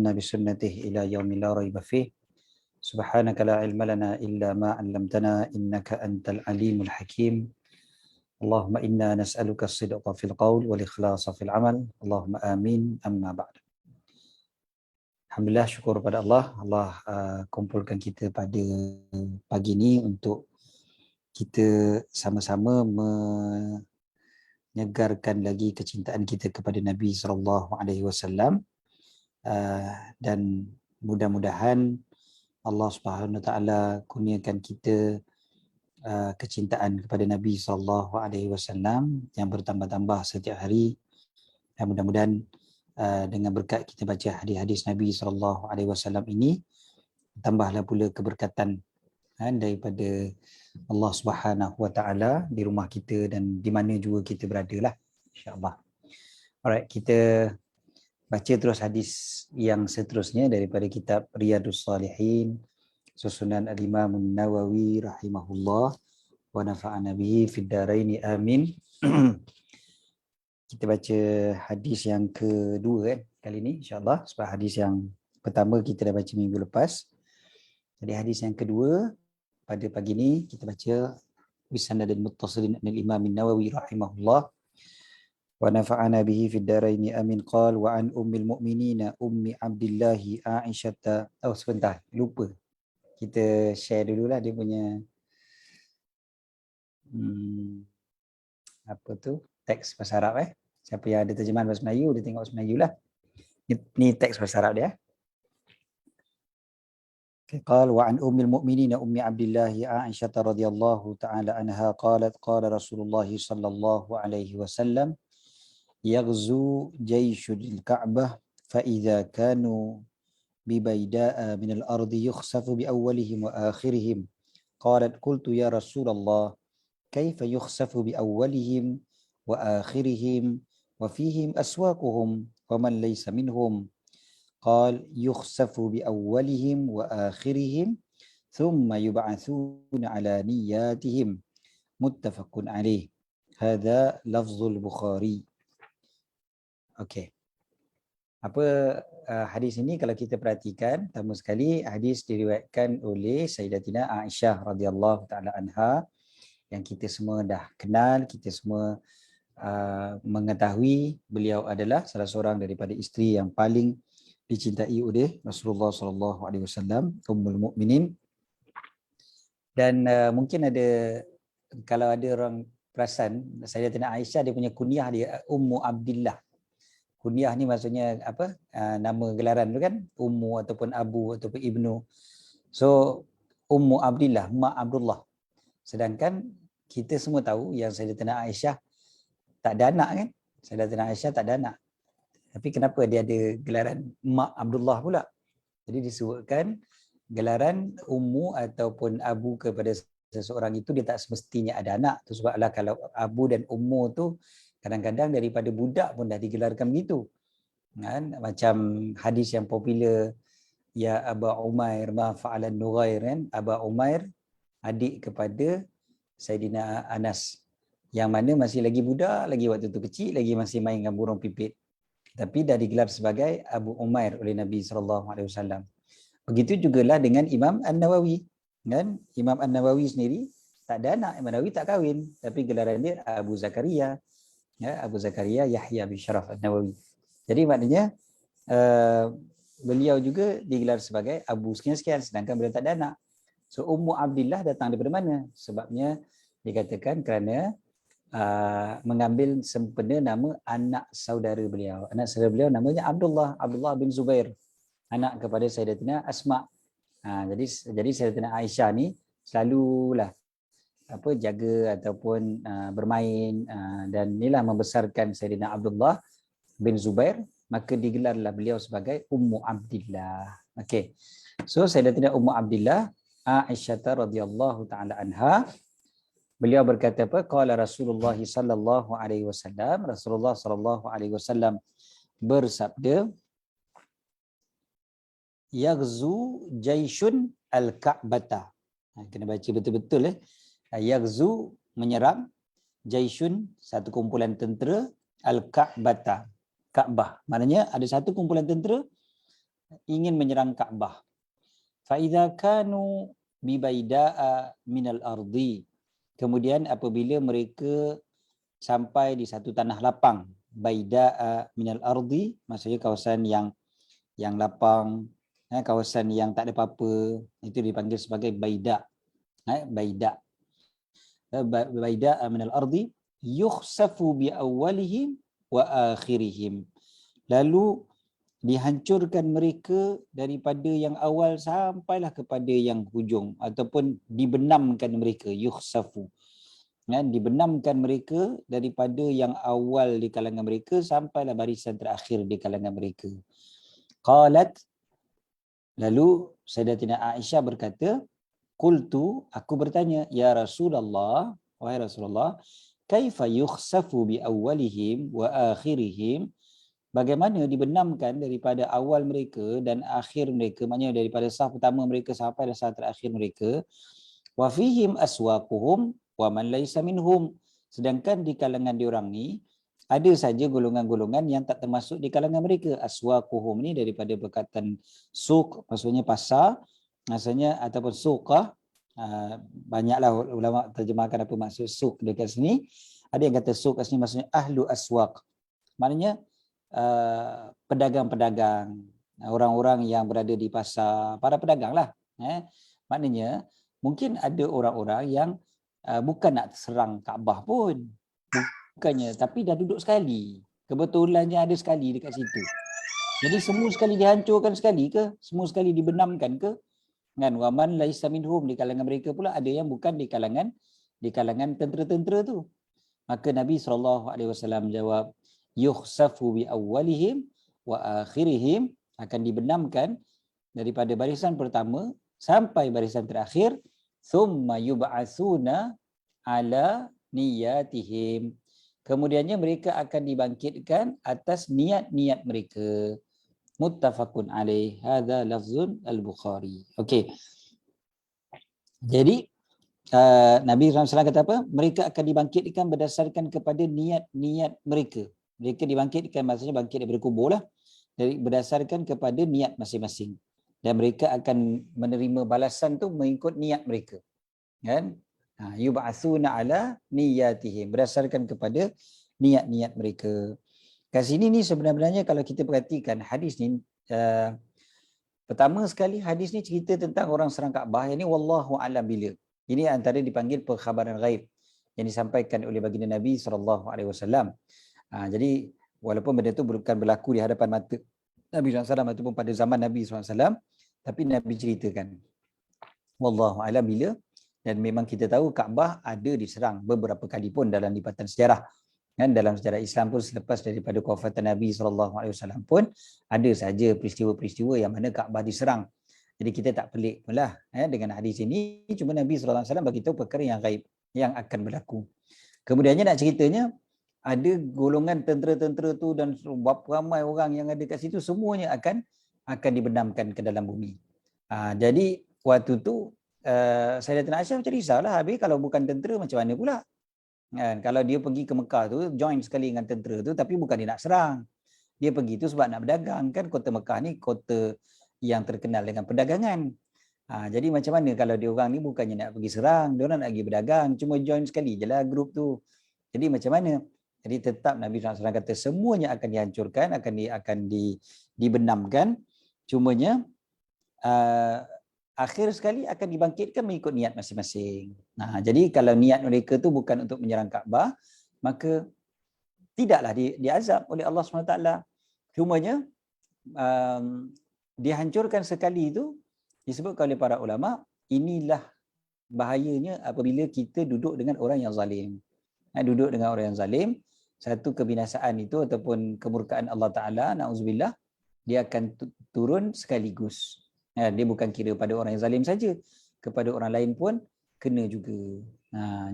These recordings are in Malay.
واستنى بسنته إلى يوم لا ريب فيه سبحانك لا علم لنا إلا ما علمتنا إنك أنت العليم الحكيم اللهم إنا نسألك الصدق في القول والإخلاص في العمل اللهم آمين أما بعد. Alhamdulillah, syukur pada Allah. Allah kumpulkan kita pada pagi ini untuk kita sama-sama menyegarkan lagi kecintaan kita kepada Nabi SAW, dan mudah-mudahan Allah Subhanahu Wa Taala kurniakan kita kecintaan kepada Nabi SAW yang bertambah-tambah setiap hari, dan mudah-mudahan dengan berkat kita baca hadis-hadis Nabi SAW ini, tambahlah pula keberkatan daripada Allah Subhanahu Wa Taala di rumah kita dan di mana juga kita berada lah, insya-Allah. Alright, kita baca terus hadis yang seterusnya daripada kitab Riyadhus Shalihin susunan Al-Imam An-Nawawi rahimahullah wa nafa'ana bihi fid dharain amin. Kita baca hadis yang kedua kali ini, insya-Allah, sebab hadis yang pertama kita dah baca minggu lepas. Jadi hadis yang kedua pada pagi ini kita baca bisanadin muttasilin al-Imam An-Nawawi rahimahullah wa nafa'ana bihi fid dharain amin. Qala wa an ummil mu'minina ummi Abdillah Aisyah. Oh sebentar, lupa. Kita share dululah dia punya apa tu, teks bahasa Arab. Siapa yang ada terjemahan bahasa Melayu, dia tengok bahasa Melayu lah. Ni teks bahasa Arab dia. قال وعن أم المؤمنين أم عبد الله عائشة رضي الله تعالى عنها قالت قال رسول الله صلى الله عليه وسلم يغزو جيش الكعبة فإذا كانوا ببيداء من الأرض يخسف بأولهم وآخرهم قالت قلت يا رسول الله كيف يخسف بأولهم وآخرهم وفيهم أسواقهم ومن ليس منهم قال يخسف بأولهم وآخرهم ثم يبعثون على نياتهم متفق عليه هذا لفظ البخاري. Okey. Apa hadis ini kalau kita perhatikan, pertama sekali hadis diriwayatkan oleh Sayyidatina Aisyah radhiyallahu taala anha yang kita semua dah kenal, kita semua mengetahui beliau adalah salah seorang daripada isteri yang paling dicintai oleh Rasulullah sallallahu alaihi wasallam, ummul mukminin. Dan mungkin ada, kalau ada orang perasan, Sayyidatina Aisyah dia punya kunyah dia Ummu Abdillah. Kunyah ni maksudnya apa? Nama gelaran tu kan, Ummu ataupun Abu ataupun Ibnu. So Ummu Abdillah, Mak Abdullah. Sedangkan kita semua tahu yang Sayyidatina Aisyah tak ada anak kan? Sayyidatina Aisyah tak ada anak. Tapi kenapa dia ada gelaran Mak Abdullah pula? Jadi disebutkan gelaran Ummu ataupun Abu kepada seseorang itu dia tak semestinya ada anak. Itu sebablah kalau Abu dan Ummu tu kadang-kadang daripada budak pun dah digelarkan begitu. Kan? Macam hadis yang popular, ya Aba Umair ma fa'alan Nughair kan? Aba Umair adik kepada Saidina Anas, yang mana masih lagi budak, lagi waktu tu kecil, lagi masih main dengan burung pipit. Tapi dah digelar sebagai Abu Umair oleh Nabi SAW. Begitu jugalah dengan Imam An-Nawawi. Kan? Imam An-Nawawi sendiri tak ada anak, Imam An-Nawawi tak kahwin. Tapi gelaran dia Abu Zakaria. Ya, Abu Zakaria Yahya bin Sharaf An-Nawawi. Jadi maknanya beliau juga digelar sebagai Abu sekian-sekian, sedangkan beliau tak ada anak. So Ummu Abdillah datang daripada mana? Sebabnya dikatakan kerana mengambil sempena nama anak saudara beliau. Anak saudara beliau namanya Abdullah bin Zubair, anak kepada Sayyidatina Asma. Jadi Sayyidatina Aisyah ni selalulah jaga ataupun bermain dan inilah membesarkan Sayyidina Abdullah bin Zubair, maka digelarlah beliau sebagai Ummu Abdillah. Okey. So Sayyidatina Ummu Abdillah Aisyah radhiyallahu taala anha, beliau berkata apa? Qala Rasulullah sallallahu alaihi wasallam, Rasulullah sallallahu alaihi wasallam bersabda, yaghzu jaisyun al-Ka'bata. Kena baca betul-betul Yaghzu menyerang, jaisyun satu kumpulan tentera, al-Ka'bata Kaabah. Maknanya ada satu kumpulan tentera ingin menyerang Kaabah. Fa idza kanu bi baida'a minal ardi. Kemudian apabila mereka sampai di satu tanah lapang, baida'a minal ardi maksudnya kawasan yang lapang, kawasan yang tak ada apa-apa, itu dipanggil sebagai baida. Baida. Baida minal ardi yukhsafu bi awwalihim wa akhirihim. Lalu dihancurkan mereka daripada yang awal sampailah kepada yang hujung, ataupun dibenamkan mereka, yukhsafu. Dibenamkan mereka daripada yang awal di kalangan mereka sampailah barisan terakhir di kalangan mereka. Qalat, lalu Sayyidatina Aisyah berkata, qultu, aku bertanya, ya Rasulullah, wahai Rasulullah, kaifa yukhsafu bi awwalihim wa akhirihim, bagaimana dibenamkan daripada awal mereka dan akhir mereka, maknanya daripada saf pertama mereka sampai saf terakhir mereka, wa fihim aswaquhum wa man laysa minhum, sedangkan di kalangan diorang ni ada saja golongan-golongan yang tak termasuk di kalangan mereka. Aswaquhum ni daripada perkataan suq, maksudnya pasar, maksudnya ataupun suqah. Banyaklah ulama terjemahkan apa maksud suq dekat sini. Ada yang kata suq kat sini maksudnya ahlu aswaq, maknanya pedagang-pedagang, orang-orang yang berada di pasar, para pedagang lah. Maknanya mungkin ada orang-orang yang bukan nak serang Kaabah pun, bukannya, tapi dah duduk sekali, kebetulannya ada sekali dekat situ. Jadi semua sekali dihancurkan sekali ke? Semua sekali dibenamkan ke? Kan, waman laisa minhum, di kalangan mereka pula ada yang bukan di kalangan tentera-tentera tu. Maka Nabi SAW jawab, yukhsafu bi awwalihim wa akhirihim, akan dibenamkan daripada barisan pertama sampai barisan terakhir, thumma yub'atsuna ala niyatihim, kemudiannya mereka akan dibangkitkan atas niat-niat mereka. Muttafaqun alaih, hadza lafzun al-Bukhari. Okey. Jadi Nabi SAW kata apa? Mereka akan dibangkitkan berdasarkan kepada niat-niat mereka. Mereka dibangkitkan, maksudnya bangkit daripada kubur lah, berdasarkan kepada niat masing-masing. Dan mereka akan menerima balasan tu mengikut niat mereka. Kan? Yub'atsuna ala niyatihim, berdasarkan kepada niat-niat mereka. Kat sini ni sebenarnya kalau kita perhatikan hadis ni, pertama sekali hadis ni cerita tentang orang serang Kaabah. Yang ni wallahu alam bila. Ini antara dipanggil perkhabaran ghaib yang disampaikan oleh baginda Nabi SAW. Jadi walaupun benda tu bukan berlaku di hadapan mata Nabi SAW ataupun pada zaman Nabi SAW, tapi Nabi ceritakan. Wallahu alam bila. Dan memang kita tahu Kaabah ada diserang beberapa kali pun dalam lipatan sejarah. Kan, dalam sejarah Islam pun selepas daripada kewafatan Nabi SAW pun ada saja peristiwa-peristiwa yang mana Kaabah diserang. Jadi kita tak pelik pun lah dengan hadis ini. Cuma Nabi SAW bagi tahu perkara yang gaib yang akan berlaku. Kemudiannya nak ceritanya, ada golongan tentera-tentera tu dan ramai orang yang ada kat situ, semuanya akan dibenamkan ke dalam bumi. Jadi waktu tu Sayyidatina Aisyah macam risaulah, habis kalau bukan tentera macam mana pula? Kan, kalau dia pergi ke Mekah tu, join sekali dengan tentera tu, tapi bukan dia nak serang. Dia pergi tu sebab nak berdagang. Kan kota Mekah ni kota yang terkenal dengan perdagangan. Jadi macam mana kalau dia orang ni bukannya nak pergi serang, dia orang nak pergi berdagang, cuma join sekali je lah grup tu. Jadi macam mana? Jadi tetap Nabi SAW kata semuanya akan dihancurkan, akan dibenamkan. Cumanya akhir sekali akan dibangkitkan mengikut niat masing-masing. Jadi kalau niat mereka tu bukan untuk menyerang Kaabah, maka tidaklah diazab oleh Allah SWT. Cumanya dihancurkan sekali itu disebutkan oleh para ulama, inilah bahayanya apabila kita duduk dengan orang yang zalim. Duduk dengan orang yang zalim, satu kebinasaan itu ataupun kemurkaan Allah Ta'ala, na'udzubillah, dia akan turun sekaligus. Dia bukan kira pada orang yang zalim saja, kepada orang lain pun kena juga.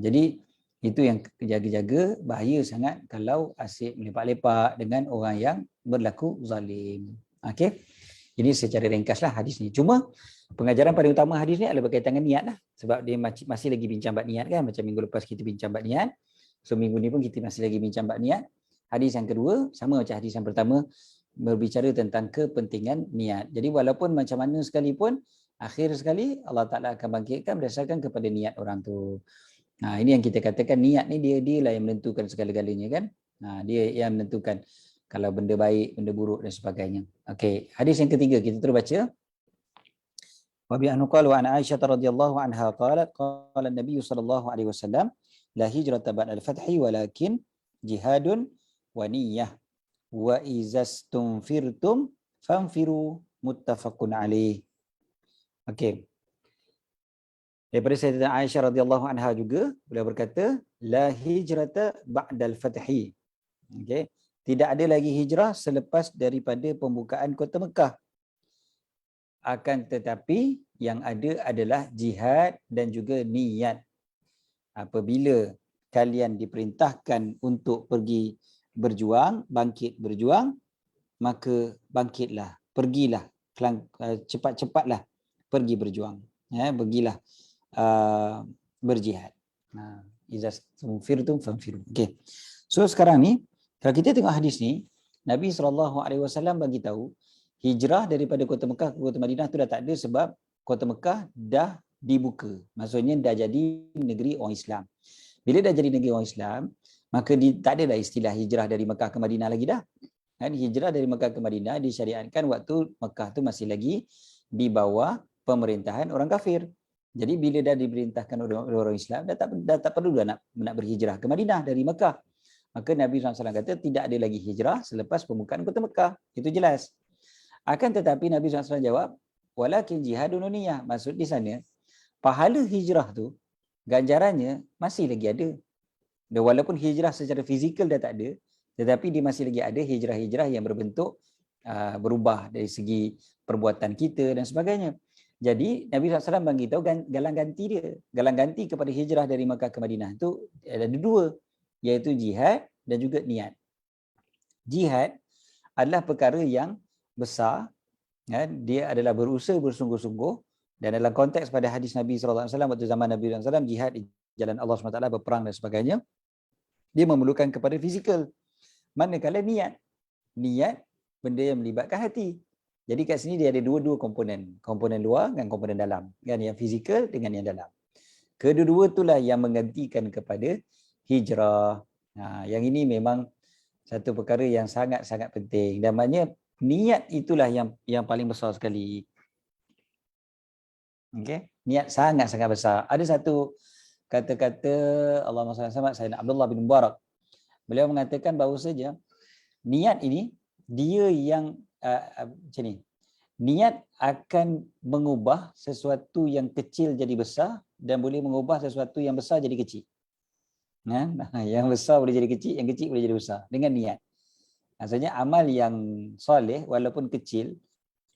Jadi itu yang jaga-jaga, bahaya sangat kalau asyik melepak-lepak dengan orang yang berlaku zalim. Okey. Ini secara ringkaslah hadis ni. Cuma pengajaran paling utama hadis ni adalah berkaitan dengan niat lah. Sebab dia masih lagi bincang bab niat kan. Macam minggu lepas kita bincang bab niat. So minggu ni pun kita masih lagi bincang bab niat. Hadis yang kedua sama macam hadis yang pertama, berbicara tentang kepentingan niat. Jadi walaupun macam mana sekalipun, akhir sekali Allah Ta'ala akan bangkitkan berdasarkan kepada niat orang tu. Ini yang kita katakan niat ni dia lah yang menentukan segala-galanya kan. Dia yang menentukan kalau benda baik, benda buruk dan sebagainya. Okey, hadis yang ketiga kita terus baca. Wa bi anhu qala wa an Aisyah radhiyallahu anha qalat qala an-nabiy sallallahu alaihi wasallam la hijrata ba'da al-fathi walakin jihadun wa niyyah wa izastunfirtum fanfiru muttafaqun alaih. Okey. Daripada Sayyidatina Aisyah radhiyallahu anha juga beliau berkata la hijrata ba'da al-fathi. Okey. Tidak ada lagi hijrah selepas daripada pembukaan kota Mekah. Akan tetapi yang ada adalah jihad dan juga niat. Apabila kalian diperintahkan untuk pergi berjuang, bangkit berjuang, maka bangkitlah, pergilah, cepat-cepatlah pergi berjuang. Pergilah berjihad. Iza stunfirtum fanfiru. Okey. So sekarang ni kalau kita tengok hadis ni, Nabi SAW bagi tahu hijrah daripada kota Mekah ke kota Madinah tu dah tak ada sebab kota Mekah dah dibuka. Maksudnya dah jadi negeri orang Islam. Bila dah jadi negeri orang Islam, maka tak ada dah istilah hijrah dari Mekah ke Madinah lagi dah. Kan hijrah dari Mekah ke Madinah disyariatkan waktu Mekah tu masih lagi di bawah pemerintahan orang kafir. Jadi bila dah diperintahkan oleh orang Islam, dah tak perlu dah nak berhijrah ke Madinah dari Mekah. Maka Nabi SAW kata tidak ada lagi hijrah selepas pembukaan kota Mekah. Itu jelas. Akan tetapi Nabi SAW jawab, walakin jihadun niyah. Maksud di sana, pahala hijrah tu, ganjarannya masih lagi ada. Dan walaupun hijrah secara fizikal dah tak ada, tetapi dia masih lagi ada hijrah-hijrah yang berbentuk berubah dari segi perbuatan kita dan sebagainya. Jadi Nabi SAW bagi tahu galang ganti dia. Galang ganti kepada hijrah dari Mekah ke Madinah tu ada dua, iaitu jihad dan juga niat. Jihad adalah perkara yang besar, dia adalah berusaha bersungguh-sungguh, dan dalam konteks pada hadis Nabi SAW waktu zaman Nabi SAW, jihad di jalan Allah SWT, berperang dan sebagainya, dia memerlukan kepada fizikal. Manakala niat benda yang melibatkan hati. Jadi kat sini dia ada dua komponen luar dan komponen dalam, kan, yang fizikal dengan yang dalam. Kedua-dua itulah yang menggantikan kepada hijrah. Yang ini memang satu perkara yang sangat-sangat penting, dan maknanya niat itulah yang paling besar sekali. Okey, niat sangat-sangat besar. Ada satu kata-kata Allahumma salli alaihi Sayyidina Abdullah bin Mubarak. Beliau mengatakan bahawa saja niat ini dia yang macam ni. Niat akan mengubah sesuatu yang kecil jadi besar dan boleh mengubah sesuatu yang besar jadi kecil. Yang besar boleh jadi kecil, yang kecil boleh jadi besar dengan niat. Maksudnya amal yang soleh walaupun kecil,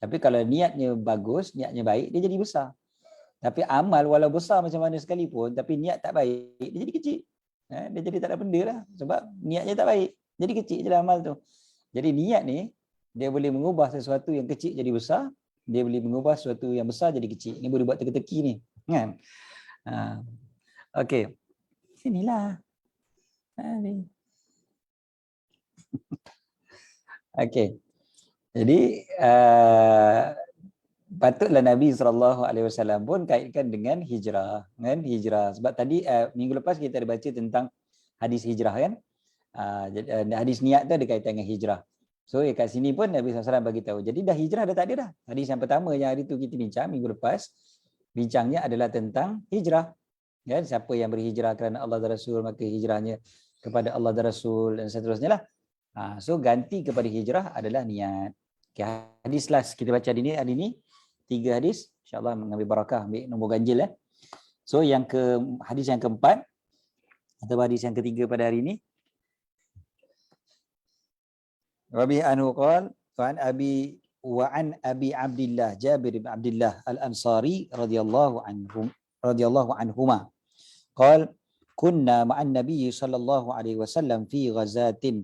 tapi kalau niatnya bagus, niatnya baik, dia jadi besar. Tapi amal walau besar macam mana sekalipun, tapi niat tak baik, dia jadi kecil. Dia jadi tak ada benda lah, sebab niatnya tak baik. Jadi kecil je lah amal tu. Jadi niat ni, dia boleh mengubah sesuatu yang kecil jadi besar, dia boleh mengubah sesuatu yang besar jadi kecil. Ini boleh buat teka-teki ni. Kan? Okey. Sinilah. Okey. Jadi patutlah Nabi SAW pun kaitkan dengan hijrah, kan? Hijrah. Sebab tadi minggu lepas kita ada baca tentang hadis hijrah, kan? Hadis niat tu ada kaitan dengan hijrah. So kat sini pun Nabi SAW bagi tahu. Jadi dah hijrah dah tak ada dah. Hadis yang pertama yang hari tu kita bincang minggu lepas, bincangnya adalah tentang hijrah. Kan? Siapa yang berhijrah kerana Allah dan Rasul, maka hijrahnya kepada Allah dan Rasul dan seterusnya lah. So ganti kepada hijrah adalah niat. Okay, hadis last kita baca hari ni 3 hadis, insya-Allah mengambil barakah, ambil nombor ganjil . So hadis yang keempat atau hadis yang ketiga pada hari ini, Rabi anhu qala wa an Abi Abdillah Jabir bin Abdullah Al-Ansari radhiyallahu anhuma qala kunna ma'an nabiy sallallahu alaihi wasallam fi ghazatin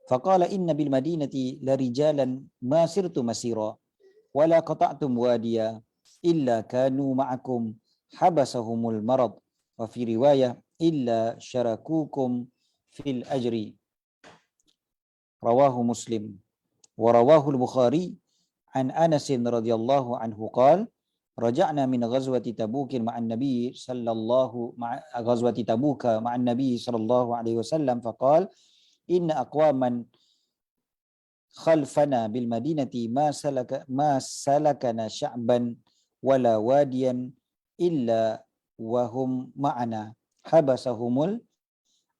faqala inna bil madinati la rijalan ma sirtu masira wala qata'tum wadiya illa kanu ma'akum habasahumul marad wa fi riwayah illa syarakukum fil ajri rawahu Muslim. Wa rawahu al-Bukhari an Anas radhiyallahu anhu qala raja'na min ghazwati Tabuk ma'an Nabi sallallahu ghazwati Tabuk ma'an Nabi sallallahu alaihi wasallam faqala inna aqwaman khalfana bil madinati ma salakana sya'ban wala wadiyan illa wa hum ma'ana habasahumul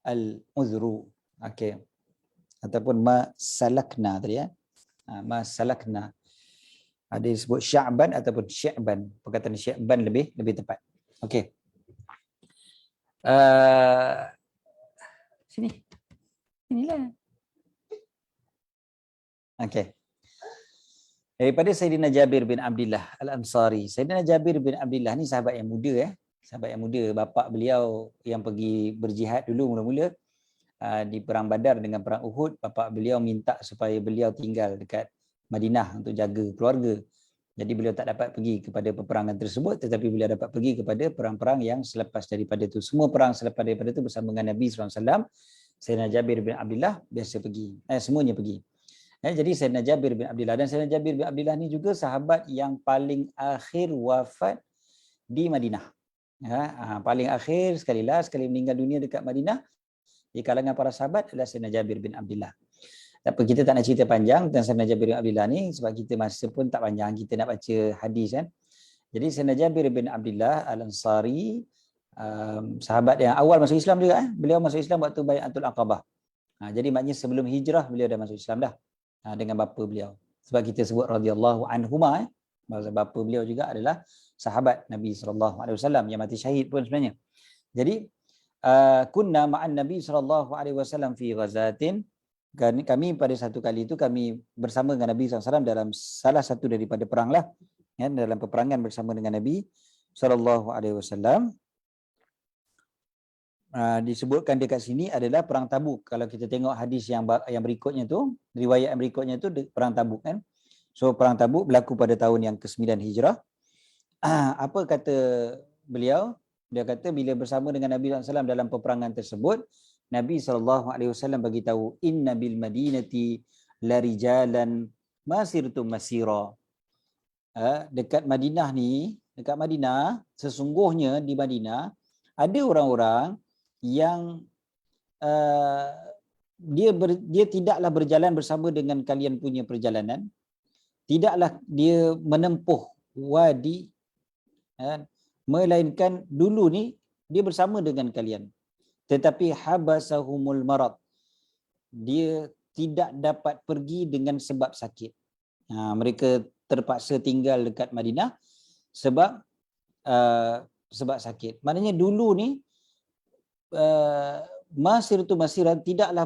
al-uzru. Okey. Ataupun ma salakna tadi ya. Ma salakna. Ada disebut sya'ban ataupun sya'ban. Perkataan sya'ban lebih tepat. Okey. Sini. Inilah. Okey. Daripada Sayyidina Jabir bin Abdullah Al-Ansari. Sayyidina Jabir bin Abdullah ni sahabat yang muda Sahabat yang muda. Bapa beliau yang pergi berjihad dulu mula-mula di perang Badar dengan perang Uhud, bapa beliau minta supaya beliau tinggal dekat Madinah untuk jaga keluarga. Jadi beliau tak dapat pergi kepada peperangan tersebut, tetapi beliau dapat pergi kepada perang-perang yang selepas daripada itu. Semua perang selepas daripada itu bersama dengan Nabi SAW. Sayyidina Jabir bin Abdullah biasa pergi. Semuanya pergi. Jadi Sayyidina Jabir bin Abdullah, dan Sayyidina Jabir bin Abdullah ni juga sahabat yang paling akhir wafat di Madinah. Paling akhir sekali meninggal dunia dekat Madinah di kalangan para sahabat adalah Sayyidina Jabir bin Abdullah. Tapi kita tak nak cerita panjang tentang Sayyidina Jabir bin Abdullah ni sebab kita masa pun tak panjang, kita nak baca hadis kan. Jadi Sayyidina Jabir bin Abdullah Al-Ansari, sahabat yang awal masuk Islam juga. Beliau masuk Islam waktu Bai'atul Aqabah. Jadi maknanya sebelum hijrah beliau dah masuk Islam dah dengan bapa beliau. Sebab kita sebut radhiyallahu anhuma, bapa beliau juga adalah sahabat Nabi SAW yang mati syahid pun sebenarnya. Jadi kunna ma'an Nabi SAW fi ghazatin. Kami pada satu kali itu kami bersama dengan Nabi SAW dalam salah satu daripada perang lah, dalam peperangan bersama dengan Nabi SAW. Disebutkan dekat sini adalah perang Tabuk. Kalau kita tengok hadis yang berikutnya tu, riwayat yang berikutnya tu perang Tabuk kan. So perang Tabuk berlaku pada tahun yang ke-9 Hijrah. Apa kata beliau? Dia kata bila bersama dengan Nabi SAW dalam peperangan tersebut, Nabi SAW bagi tahu inna bil madinati la rijalan masirtum masira. Dekat Madinah ni, dekat Madinah, sesungguhnya di Madinah ada orang-orang yang dia tidaklah berjalan bersama dengan kalian punya perjalanan, tidaklah dia menempuh wadi, melainkan dulu ni dia bersama dengan kalian, tetapi habasahumul marad, dia tidak dapat pergi dengan sebab sakit. Mereka terpaksa tinggal dekat Madinah sebab sakit. Maknanya dulu ni masiratu masiran, tidaklah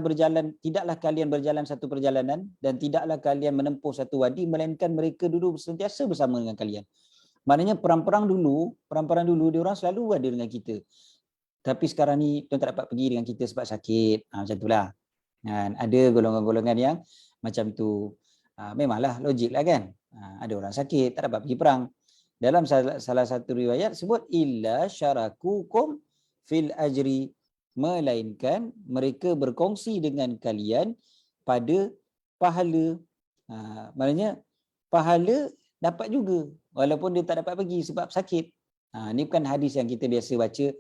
kalian berjalan satu perjalanan dan tidaklah kalian menempuh satu wadi, melainkan mereka dulu sentiasa bersama dengan kalian. Maknanya perang-perang dulu dia orang selalu ada dengan kita. Tapi sekarang ni tuan tak dapat pergi dengan kita sebab sakit. Macam itulah. Ada golongan-golongan yang macam tu. Memanglah logik lah kan. Ada orang sakit tak dapat pergi perang. Dalam salah satu riwayat sebut illa syarakukum fil ajri, melainkan mereka berkongsi dengan kalian pada pahala. Maknanya pahala dapat juga walaupun dia tak dapat pergi sebab sakit. Ini bukan hadis yang kita biasa baca,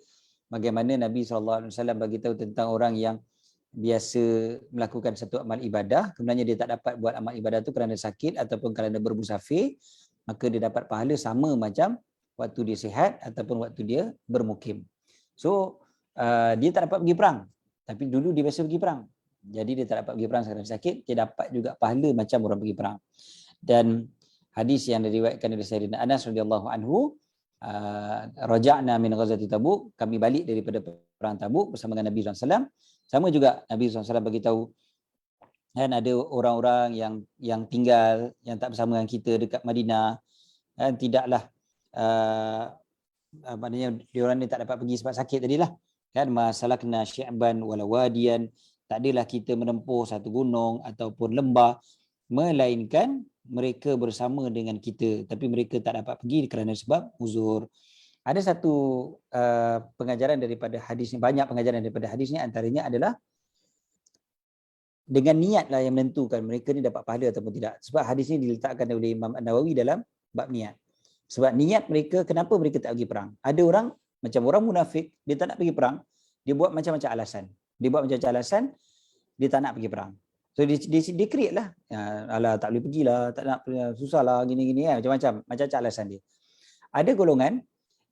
bagaimana Nabi SAW bagi tahu tentang orang yang biasa melakukan satu amal ibadah, kemudiannya dia tak dapat buat amal ibadah tu kerana sakit ataupun kerana bermusafir, maka dia dapat pahala sama macam waktu dia sihat ataupun waktu dia bermukim. So dia tak dapat pergi perang, tapi dulu dia biasa pergi perang. Jadi dia tak dapat pergi perang kerana sakit, dia dapat juga pahala macam orang pergi perang. Dan hadis yang diriwayatkan oleh Sayyidina Anas radhiyallahu anhu, raja'na min ghazwati Tabuk, kami balik daripada perang Tabuk bersama dengan Nabi SAW. Sama juga Nabi SAW bagi tahu kan ada orang-orang yang tinggal, yang tak bersama dengan kita dekat Madinah, kan, tidaklah maknanya diorang ni tak dapat pergi sebab sakit tadilah kan, masalakna syi'ban wala wadiyan, tak adalah kita menempuh satu gunung ataupun lembah, melainkan mereka bersama dengan kita, tapi mereka tak dapat pergi kerana sebab uzur. Ada satu pengajaran daripada hadis ni, banyak pengajaran daripada hadis ni, antaranya adalah dengan niat lah yang menentukan mereka ni dapat pahala ataupun tidak. Sebab hadis ni diletakkan oleh Imam An-Nawawi dalam bab niat. Sebab niat mereka, kenapa mereka tak pergi perang? Ada orang, macam orang munafik, dia tak nak pergi perang, dia buat macam-macam alasan. Dia buat macam-macam alasan, dia tak nak pergi perang. So dia create lah. Alah tak boleh pergilah, tak nak, susah lah, gini-gini kan. Macam-macam alasan dia. Ada golongan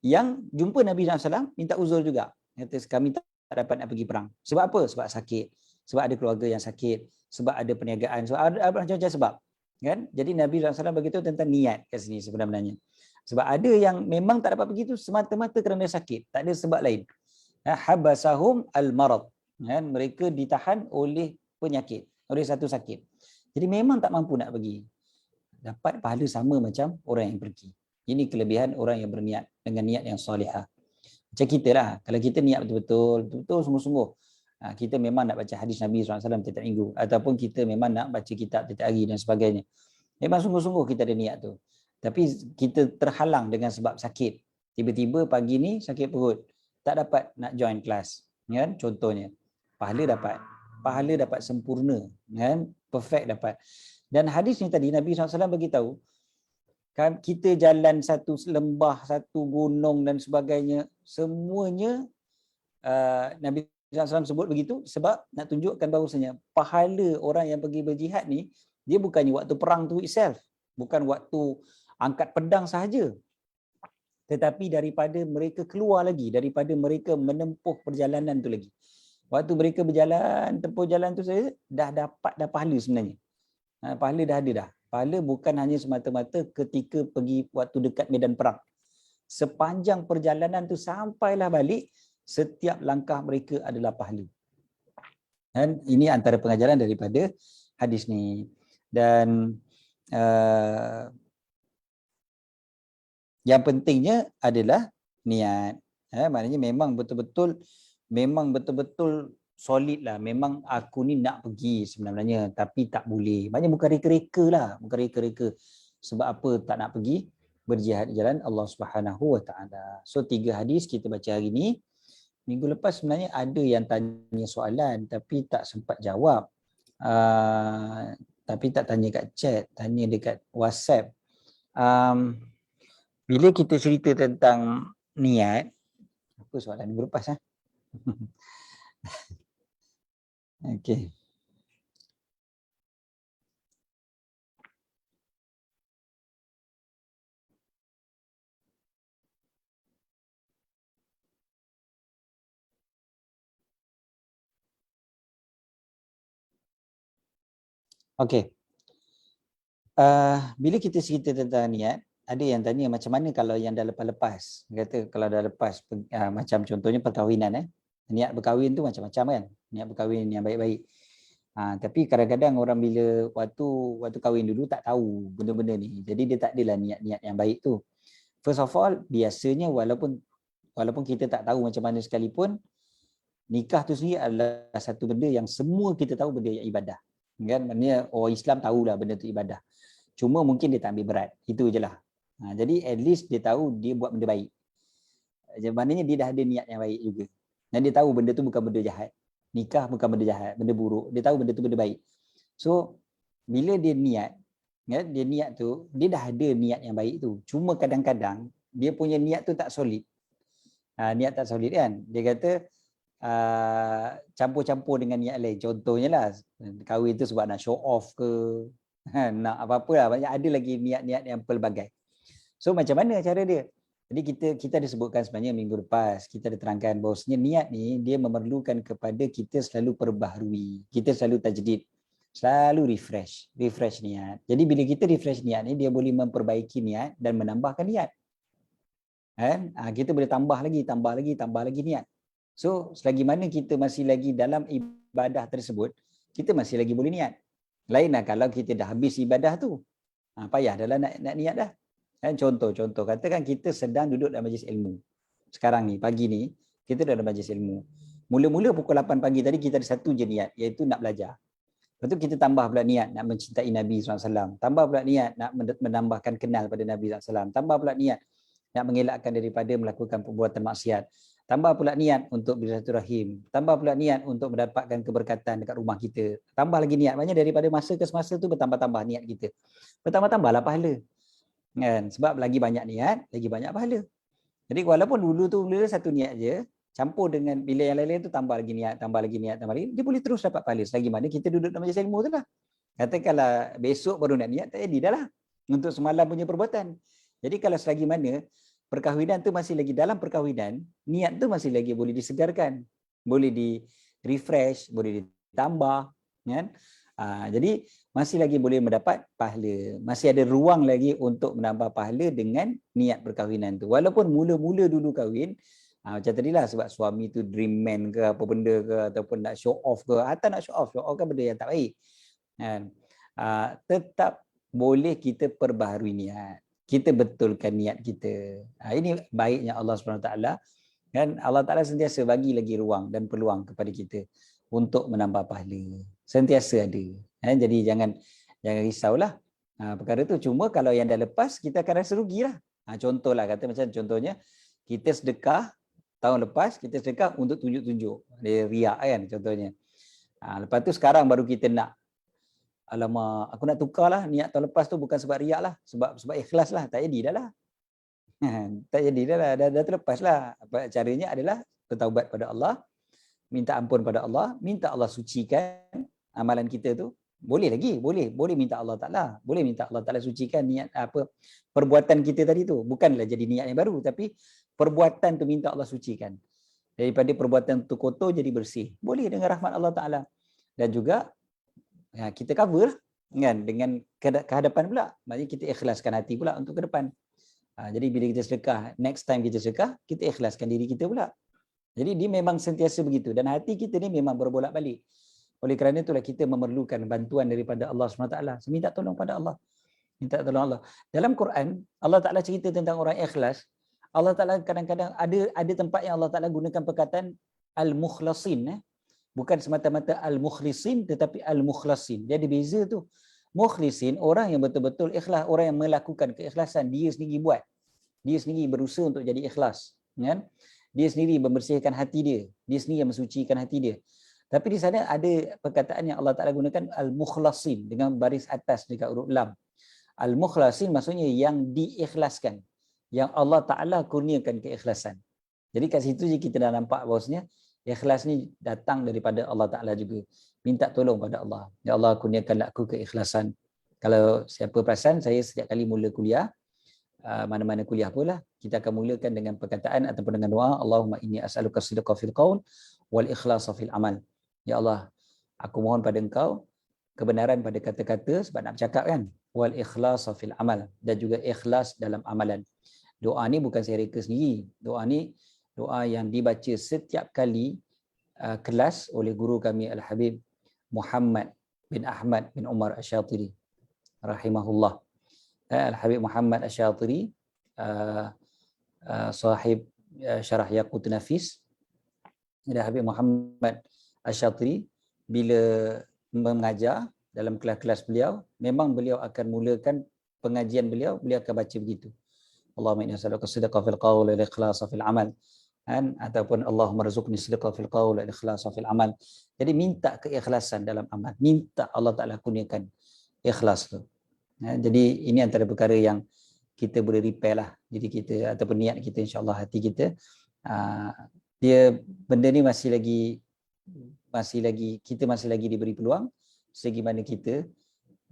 yang jumpa Nabi SAW, minta uzur juga. Kata kami tak dapat nak pergi perang. Sebab apa? Sebab sakit. Sebab ada keluarga yang sakit. Sebab ada perniagaan. Sebab ada macam-macam sebab. Kan? Jadi Nabi SAW beritahu tentang niat kat sini sebenarnya. Sebab ada yang memang tak dapat pergi tu semata-mata kerana sakit. Tak ada sebab lain. Habasahum al-marad. Kan? Mereka ditahan oleh penyakit. Oleh satu sakit. Jadi memang tak mampu nak pergi. Dapat pahala sama macam orang yang pergi. Ini kelebihan orang yang berniat dengan niat yang solihah. Macam kita lah. Kalau kita niat betul-betul sungguh-sungguh. Kita memang nak baca hadis Nabi SAW tiap minggu. Ataupun kita memang nak baca kitab tiap hari dan sebagainya. Memang sungguh-sungguh kita ada niat tu. Tapi kita terhalang dengan sebab sakit. Tiba-tiba pagi ni sakit perut. Tak dapat nak join kelas. Kan? Contohnya. Pahala dapat sempurna. Kan? Perfect dapat. Dan hadis ni tadi Nabi SAW beritahu, kita jalan satu lembah, satu gunung dan sebagainya, semuanya Nabi SAW sebut begitu sebab nak tunjukkan bahawasanya pahala orang yang pergi berjihad ni, dia bukannya waktu perang tu itself, bukan waktu angkat pedang sahaja, tetapi daripada mereka keluar lagi, daripada mereka menempuh perjalanan tu lagi. Waktu mereka berjalan, tempuh jalan tu saja, dah pahala sebenarnya. Pahala dah ada dah. Pahala bukan hanya semata-mata ketika pergi waktu dekat medan perang. Sepanjang perjalanan tu sampailah balik, setiap langkah mereka adalah pahala. Dan ini antara pengajaran daripada hadis ni. Dan yang pentingnya adalah niat. Maknanya memang betul-betul solid lah. Memang aku ni nak pergi sebenarnya, tapi tak boleh. Maknanya bukan reka-reka lah. Bukan reka-reka. Sebab apa tak nak pergi berjihad di jalan Allah Subhanahu Wa Taala. So 3 hadis kita baca hari ni. Minggu lepas sebenarnya ada yang tanya soalan tapi tak sempat jawab. Tapi tak tanya kat chat, tanya dekat WhatsApp. Bila kita cerita tentang niat, apa soalan minggu lepas? Okey. Okey. Bila kita cerita tentang niat, ada yang tanya macam mana kalau yang dah lepas-lepas. Kata kalau dah lepas, macam contohnya perkahwinan. Niat berkahwin tu macam-macam kan. Niat berkahwin yang baik-baik. Tapi kadang-kadang orang bila waktu kahwin dulu tak tahu benda-benda ni. Jadi dia tak adalah niat-niat yang baik tu. First of all, biasanya walaupun kita tak tahu macam mana sekalipun, nikah tu sendiri adalah satu benda yang semua kita tahu benda yang ibadah. Kan? Maknanya orang Islam tahulah benda tu ibadah. Cuma mungkin dia tak ambil berat. Itu je lah. Jadi at least dia tahu dia buat benda baik. Maknanya dia dah ada niat yang baik juga. Dan dia tahu benda tu bukan benda jahat. Nikah bukan benda jahat, benda buruk. Dia tahu benda tu benda baik. So, bila dia niat, dia niat tu, dia dah ada niat yang baik tu. Cuma kadang-kadang, dia punya niat tu tak solid. Niat tak solid kan. Dia kata, campur-campur dengan niat lain. Contohnya lah, kahwin tu sebab nak show off ke, nak apa-apa lah. Banyak ada lagi niat-niat yang pelbagai. So, macam mana cara dia? Jadi kita ada sebutkan sebenarnya minggu lepas, kita ada terangkan bahawasanya niat ni dia memerlukan kepada kita selalu perbaharui, kita selalu tajdid, selalu refresh niat. Jadi bila kita refresh niat ni, dia boleh memperbaiki niat dan menambahkan niat. Kan? Kita boleh tambah lagi niat. So selagi mana kita masih lagi dalam ibadah tersebut, kita masih lagi boleh niat. Lainlah kalau kita dah habis ibadah tu, payah dah lah nak niat dah. Contoh, katakan kita sedang duduk dalam majlis ilmu. Sekarang ni, pagi ni, kita dalam majlis ilmu. Mula-mula pukul 8 pagi tadi kita ada satu je niat, iaitu nak belajar. Lepas tu kita tambah pula niat nak mencintai Nabi SAW. Tambah pula niat nak menambahkan kenal pada Nabi SAW. Tambah pula niat nak mengelakkan daripada melakukan perbuatan maksiat. Tambah pula niat untuk bersilaturahim. Tambah pula niat untuk mendapatkan keberkatan dekat rumah kita. Tambah lagi niat. Maknanya daripada masa ke semasa tu bertambah-tambah niat kita. Bertambah-tambahlah pahala. Kan? Sebab lagi banyak niat, lagi banyak pahala. Jadi walaupun dulu tu mula satu niat je, campur dengan bila yang lain-lain tu tambah lagi niat, tambah lagi niat, tambah lagi, dia boleh terus dapat pahala. Selagi mana kita duduk dalam majlis ilmu tu lah. Katakanlah besok baru nak niat, tak jadi dah lah. Untuk semalam punya perbuatan. Jadi kalau selagi mana perkahwinan tu masih lagi dalam perkahwinan, niat tu masih lagi boleh disegarkan, boleh di refresh, boleh ditambah, kan? Jadi masih lagi boleh mendapat pahala, masih ada ruang lagi untuk menambah pahala dengan niat perkahwinan tu. Walaupun mula-mula dulu kahwin, macam tadilah sebab suami tu dream man ke apa benda ke ataupun nak show off ke, atau nak show off kan benda yang tak baik. Kan? Tetap boleh kita perbaharui niat. Kita betulkan niat kita. Ini baiknya Allah SWT. Kan? Allah Ta'ala sentiasa bagi lagi ruang dan peluang kepada kita untuk menambah pahala. Sentiasa ada. Jadi jangan risaulah. Perkara tu cuma kalau yang dah lepas, kita akan rasa rugilah. Contohlah, kata macam contohnya, kita sedekah tahun lepas, kita sedekah untuk tunjuk-tunjuk. Dia riak kan contohnya. Lepas tu sekarang baru kita nak, alamak, aku nak tukar lah niat tahun lepas tu bukan sebab riak lah, sebab ikhlas lah. Tak jadi dah lah. Tak jadi dah lah, dah terlepas lah. Caranya adalah bertaubat pada Allah, minta ampun pada Allah, minta Allah sucikan amalan kita tu. Boleh lagi, boleh minta Allah Ta'ala. Boleh minta Allah Ta'ala sucikan niat perbuatan kita tadi tu. Bukanlah jadi niat yang baru, tapi perbuatan tu minta Allah sucikan. Daripada perbuatan tu kotor jadi bersih. Boleh dengan rahmat Allah Ta'ala. Dan juga kita cover kan dengan kehadapan pula. Maksudnya kita ikhlaskan hati pula untuk ke depan. Jadi bila kita sedekah, next time kita sedekah, kita ikhlaskan diri kita pula. Jadi dia memang sentiasa begitu. Dan hati kita ni memang berbolak-balik. Oleh kerana itulah kita memerlukan bantuan daripada Allah SWT. Minta tolong pada Allah. Minta tolong Allah. Dalam Quran, Allah Ta'ala cerita tentang orang ikhlas. Allah Ta'ala kadang-kadang ada tempat yang Allah Ta'ala gunakan perkataan al-mukhlasin. Bukan semata-mata al-mukhlisin, tetapi al-mukhlasin. Dia ada beza tu. Mukhlisin, orang yang betul-betul ikhlas. Orang yang melakukan keikhlasan. Dia sendiri buat. Dia sendiri berusaha untuk jadi ikhlas. Kan? Dia sendiri membersihkan hati dia. Dia sendiri yang mensucikan hati dia. Tapi di sana ada perkataan yang Allah Ta'ala gunakan al-mukhlasin dengan baris atas dekat huruf lam. Al-mukhlasin maksudnya yang diikhlaskan. Yang Allah Ta'ala kurniakan keikhlasan. Jadi kat situ je kita dah nampak bahawasanya ikhlas ni datang daripada Allah Ta'ala juga. Minta tolong pada Allah. Ya Allah, kurniakanlah aku keikhlasan. Kalau siapa perasan, saya setiap kali mula kuliah, mana-mana kuliah pula, kita akan mulakan dengan perkataan ataupun dengan doa, Allahumma inni as'aluka sidqa fil qaul wal ikhlasa fil amal. Ya Allah, aku mohon pada engkau kebenaran pada kata-kata sebab nak bercakap kan. Wal ikhlasa fil amal, dan juga ikhlas dalam amalan. Doa ni bukan saya reka sendiri. Doa ni doa yang dibaca setiap kali kelas oleh guru kami Al-Habib Muhammad bin Ahmad bin Umar Asy-Syatiri rahimahullah. Al-Habib Muhammad Asy-Syatiri sahib syarah Yaqut Nafis. Al-Habib Muhammad Asy-Syatiri bila mengajar dalam kelas-kelas beliau, memang beliau akan mulakan pengajian beliau akan baca begitu. Allahumma inni as'aluka sidqa fil qaul wal ikhlasa fil amal. Ataupun Allahumma rzuqni sidqa fil qaul wal ikhlasa fil amal. Jadi minta keikhlasan dalam amal. Minta Allah Ta'ala kurniakan ikhlas tu. Jadi ini antara perkara yang kita boleh repair lah diri kita ataupun niat kita, insya-Allah hati kita. Dia benda ni masih lagi kita masih lagi diberi peluang selagi mana kita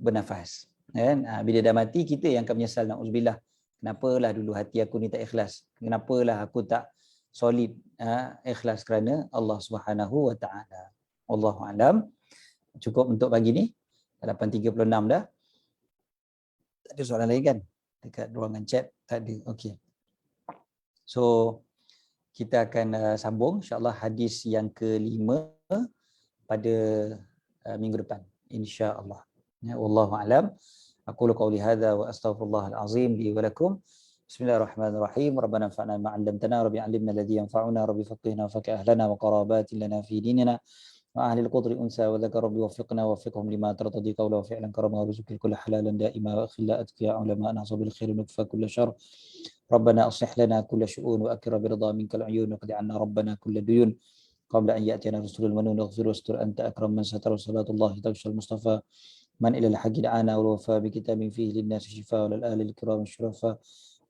bernafas. Kan? Bila dah mati, kita yang akan menyesal, na'udzubillah. Kenapalah dulu hati aku ni tak ikhlas? Kenapalah aku tak solid ikhlas kerana Allah Subhanahu wa taala. Wallahu alam. Cukup untuk pagi ni. 8.36 dah. Tak ada soalan lain kan? Dekat ruangan chat tak ada. Okey. So kita akan sambung insya-Allah hadis yang ke-5 pada minggu depan insya-Allah. Ya, wallahu alam. Aqulu qawli hadza wa astaghfirullahal azim li wa lakum. Bismillahirrahmanirrahim. Rabbana anfa'na bima 'allamtana, rabbi 'allimna alladhi yanfa'una, rabbi faqihna wa faqih ahlana wa qarabatin lana fi dinina wa ahli al-qudri unsa wa dzakar rabbi waffiqna wa waffiqhum lima tartadi qawla wa fi'lan karama wa rizqil kulli halalan da'ima wa khilla atqiya ulama nahsu bil khair wa nukfa kull syarr ربنا أصلح لنا كل شؤون وأكرم برضا منك العيون وقد عنا ربنا كل ديون قبل أن يأتينا رسول المنون اغفر واستر أنت أكرم من ستر صلاة الله تغشى المصطفى من إلى الحق دعانا والوفاء بكتاب فيه للناس شفاء وللآل الكرام الشرفاء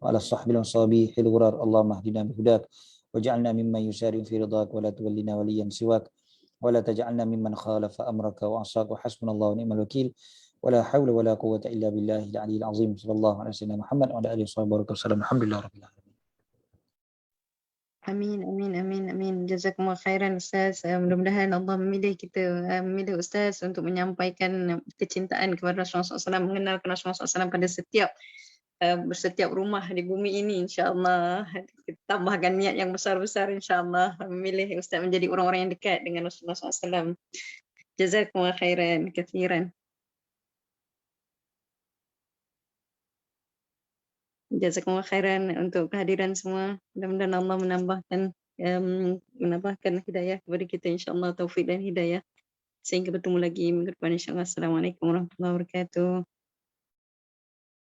وعلى الصحب المصابيح الغرار اللهم اهدنا بهداك واجعلنا ممن يسارع في رضاك ولا تولنا وليا سواك ولا تجعلنا ممن خالف أمرك وعصاك وحسبنا الله ونعم الوكيل ولا حول ولا قوة إلا بالله العلي العظيم صلى الله على سيدنا محمد وعلى آله وصحبه وسلم الحمد لله رب العالمين. Amin, amin, amin, amin. Jazakumullah khairan Ustaz. Mudah-mudahan Allah memilih kita, memilih Ustaz untuk menyampaikan kecintaan kepada Rasulullah SAW, mengenalkan Rasulullah SAW pada setiap rumah di bumi ini, insya-Allah. Kita tambahkan niat yang besar-besar, insya-Allah, memilih Ustaz menjadi orang-orang yang dekat dengan Rasulullah SAW. Jazakumullah khairan kathiran. Jazakumullah khairan untuk kehadiran semua. Mudah-mudahan Allah menambahkan hidayah kepada kita, insya-Allah, taufik dan hidayah, sehingga bertemu lagi minggu depan, insya-Allah. Assalamualaikum warahmatullahi wabarakatuh.